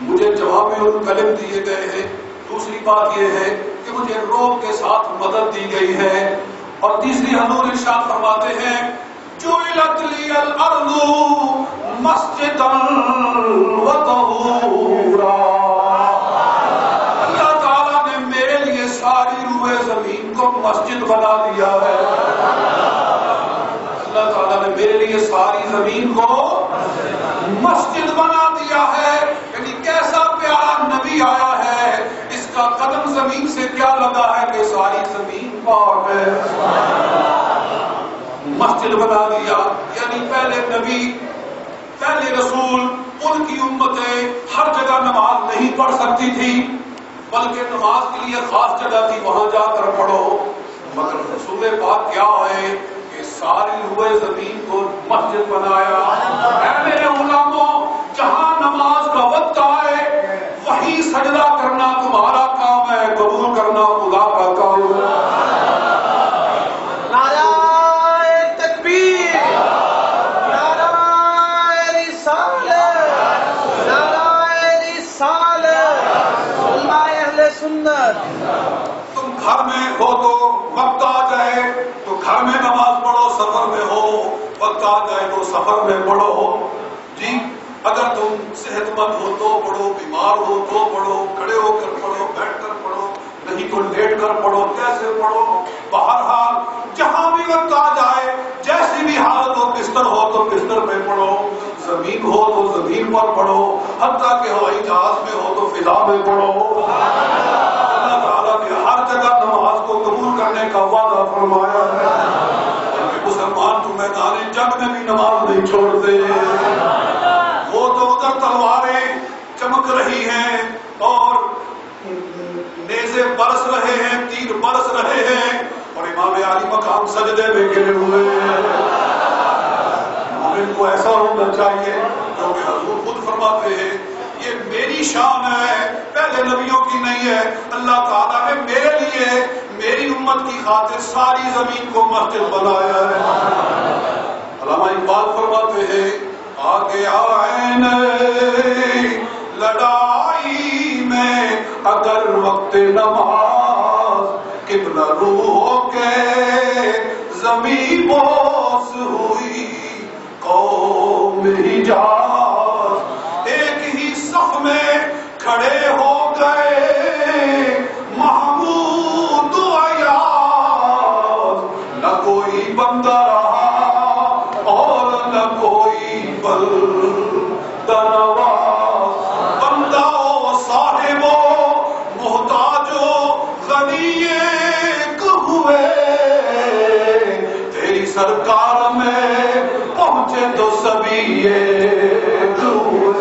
مجھے جوامع الکلم دیے گئے ہیں. دوسری بات یہ ہے کہ مجھے روب کے ساتھ مدد دی گئی ہے. اور تیسری حضور ارشاد فرماتے ہیں جعلت لی الارض مسجدا وطہورا. اللہ تعالیٰ نے میرے لیے ساری روئے زمین کو مسجد بنا دیا ہے. اللہ تعالیٰ نے میرے لیے ساری زمین کو مسجد بنا دیا ہے. یعنی کیسا پیارا نبی آیا ہے, اس کا قدم زمین سے کیا لگا ہے کہ ساری زمین پاک ہے. مسجد بنا دیا. یعنی پہلے نبی, پہلے رسول, ان کی امتیں ہر جگہ نماز نہیں پڑھ سکتی تھی, بلکہ نماز کے لیے خاص جگہ تھی, وہاں جا کر پڑھو. مگر رسول پاک کیا ہے کہ ساری روئے زمین کو مسجد بنایا. اے میرے غلاموں, جہاں نماز کا وقت آئے وہیں سجدہ کرنا تمہارا کام ہے, قبول کرنا خدا کا کام ہے. تم گھر میں ہو تو وقت آ جائے تو گھر میں نماز پڑھو, سفر میں ہو وقت آ جائے تو سفر میں پڑھو. جی, اگر تم صحت مند ہو تو پڑھو, بیمار ہو تو پڑھو, کھڑے ہو کر پڑھو, بیٹھ کر پڑھو, نہیں تو لیٹ کر پڑھو, کیسے پڑھو. بہرحال جہاں بھی وقت آ جائے, جیسی بھی حالت ہو, بستر ہو تو بستر پہ پڑھو, زمین ہو تو زمین پر پڑھو, حتیٰ کہ ہوائی جہاز میں ہو تو فضا میں پڑھو. اللہ تعالیٰ نے ہر جگہ نماز کو قبول کرنے کا وعدہ فرمایا ہے. مسلمان تو میدان جنگ میں بھی نماز نہیں چھوڑتے. وہ تو ادھر تلواریں چمک رہی ہیں اور نیزے برس رہے ہیں, تیر برس رہے ہیں, اور امام علی مقام سجدے میں گرے ہوئے ہیں. مومن کو ایسا ہونا چاہیے کیونکہ حضور خود فرماتے ہیں یہ میری شان ہے, پہلے نبیوں کی نہیں ہے. اللہ تعالیٰ نے میرے لیے, میری امت کی خاطر ساری زمین کو مسجد بنایا ہے. علامہ اقبال فرماتے ہیں آگے آئے لڑائی میں اگر وقت نماز قبلہ روحوں کے زمین بوس ہوئی قوم حجاز. ایک ہی صف میں کھڑے ہو گئے محمود و ایاز. نہ کوئی بندہ رہا اور نہ کوئی بندہ نواز. بندہ و صاحب و محتاج و غنی ایک ہوئے, تیری سرکار میں پہنچے تو سبھی ایک ہوئے.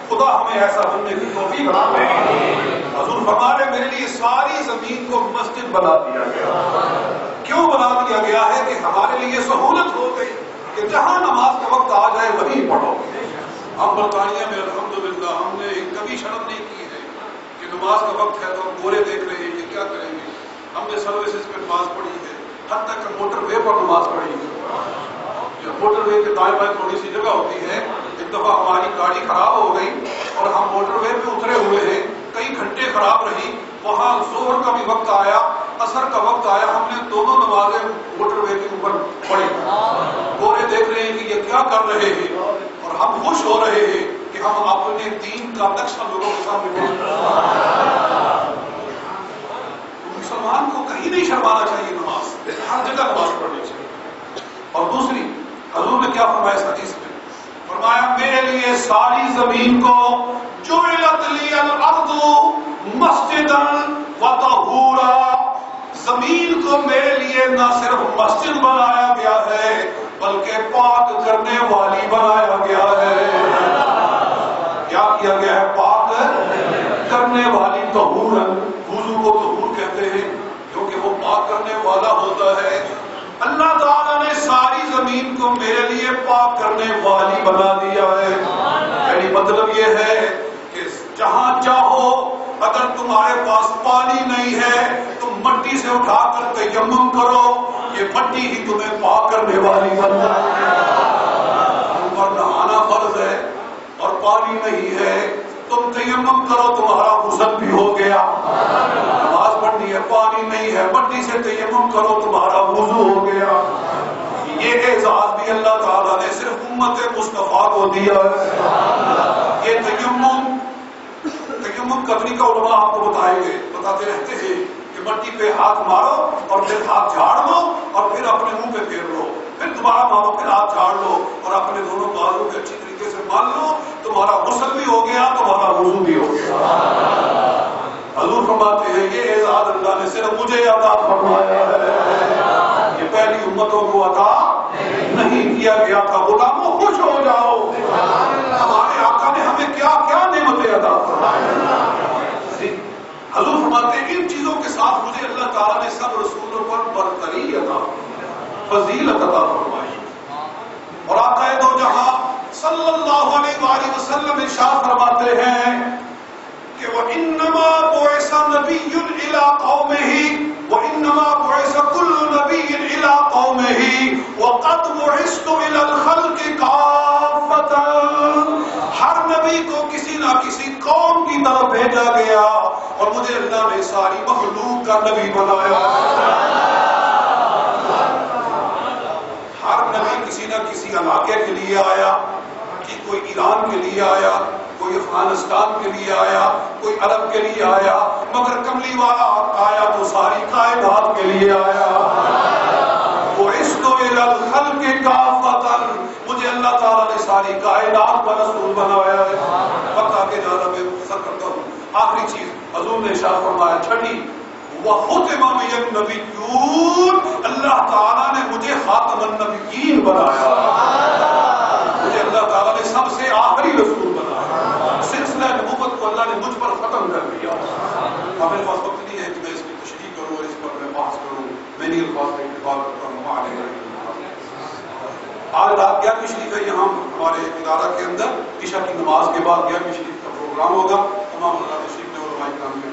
خدا ہمیں ایسا بننے کی توفیق عطا فرمائے. حضور فرماتے میرے لیے ساری زمین کو مسجد بنا دیا گیا. کیوں بنا دیا گیا ہے کہ ہمارے لیے سہولت ہو گئی کہ جہاں نماز کا وقت آ جائے وہیں پڑھو. ہم برطانیہ میں الحمدللہ ہم نے کبھی شرم نہیں کی ہے کہ نماز کا وقت ہے تو ہم گورے دیکھ رہے ہیں کہ کیا کریں گے. ہم نے سروسز پہ نماز پڑھی ہے, حتیٰ کہ موٹر وے پر نماز پڑھی ہے. موٹر وے کے دائیں بائیں تھوڑی سی جگہ ہوتی ہے. ایک دفعہ ہماری گاڑی خراب ہو گئی اور ہم موٹر وے پہ اترے ہوئے ہیں, کئی گھنٹے خراب رہی. وہاں ظہر کا بھی وقت آیا, عصر کا وقت آیا, ہم نے دونوں نمازیں موٹر وے کے اوپر پڑھی. گورے دیکھ رہے ہیں کہ یہ کیا کر رہے ہیں اور ہم خوش ہو رہے ہیں کہ ہم اپنے دین کا نقشہ لوگوں کے سامنے پیش کر رہے ہیں. مسلمان کو کہیں نہیں شرمانا چاہیے, نماز ہر جگہ نماز پڑھنی چاہیے. اور دوسری حضور نے کیا فرمایا اس حدیث میں, فرمایا میرے لیے ساری زمین کو جعلت لی الارض مسجدا وطہورا. زمین کو میرے لیے نہ صرف مسجد بنایا گیا ہے بلکہ پاک کرنے والی بنایا گیا ہے. کیا کیا گیا ہے؟ پاک کرنے والی. طہور, وضو کو طہور کہتے ہیں کیونکہ وہ پاک کرنے والا ہوتا ہے. اللہ تعالیٰ نے ساری زمین زمین کو میرے لیے پاک کرنے والی بنا دیا ہے. یعنی مطلب یہ ہے کہ جہاں چاہو اگر تمہارے پاس پانی نہیں ہے تم مٹی سے اٹھا کر تیمم کرو، یہ مٹی ہی تمہیں پاک کرنے والی بن جائے گی. تم پر نہانا فرض ہے اور پانی نہیں ہے، تم تیمم کرو، تمہارا غسل بھی ہو گیا. نماز پڑھنی ہے، پانی نہیں ہے، مٹی سے تیمم کرو، تمہارا وضو ہو گیا. یہ اعزاز بھی اللہ تعالیٰ نے صرف امت مصطفیٰ کو دیا ہے. یہ تیمم کا طریقہ علماء آپ کو بتاتے رہتے ہیں کہ مٹی پہ ہاتھ مارو اور پھر ہاتھ جھاڑ لو اور پھر اپنے منہ پہ پھیر لو، پھر دوبارہ مارو، پھر ہاتھ جھاڑ لو اور اپنے دونوں بازو کے اچھی طریقے سے مان لو، تمہارا غسل بھی ہو گیا، تمہارا وضو بھی ہو گیا. حضور فرماتے ہیں یہ اعزاز اللہ نے صرف مجھے عطا فرمایا ہے، یہ پہلی امتوں کو عطا نہیں کیا گیا تھا. غلاموں خوش ہو جاؤ، ہمارے آقا نے ہمیں کیا کیا نعمتیں عطا فرمائی. حضور فرماتے ہیں ان چیزوں کے ساتھ مجھے اللہ تعالیٰ نے سب رسولوں پر برتری عطا فضیلت عطا فرمائی. اور آقا دو جہاں صلی اللہ علیہ وآلہ وسلم ارشاد فرماتے ہیں کہ وَإِنَّمَا بُعِثَ نَبِيٌّ إِلَىٰ قَوْمِهِ وَإِنَّمَا بُعِثَ كُلُّ نَبِيٍّ إِلَىٰ قَوْمِهِ وَقَدْ بُعِثْتُ إِلَى الْخَلْقِ كَافَّةً. ہر نبی کو کسی نہ کسی قوم کی طرف بھیجا گیا اور مجھے اللہ نے ساری مخلوق کا نبی بنایا. ہر نبی کسی نہ کسی علاقے کے لیے آیا، کہ کوئی ایران کے لیے آیا، کوئی افغانستان کے لیے آیا، کوئی عرب کے لیے آیا، مگر کملی والا آیا تو ساری کائنات کے لیے آیا. وَعِشْتُ إِلَى الْخَلْقِ كَافَّةً. مجھے اللہ تعالیٰ نے ساری کائنات کا رسول بنایا ہے. وقت آ کے جانا میں مختصر کرتا ہوں. آخری چیز حضور نے ارشاد فرمایا چھٹی وَخُتِمَ بِيَ النَّبِيُّونَ. اللہ تعالیٰ نے مجھے خاتم النبیین بنایا. مجھے اللہ تعالیٰ نے سب سے آخری رسول بنایا. سلسلہ نبوت کو اللہ نے مجھ پر ختم کر دیا. اب میرے پاس وقت نہیں ہے کہ میں اس کی تشریح کروں اور اس پر میں بحث کروں. میں نہیں الفاظ کا انتخاب کرتا ہوں. آج رات 11 شریف ہے یہاں ہمارے ادارہ کے اندر عشاء کی نماز کے بعد 11 شریف کا پروگرام ہوگا. تمام اللہ تشریف نے علماء کرام کے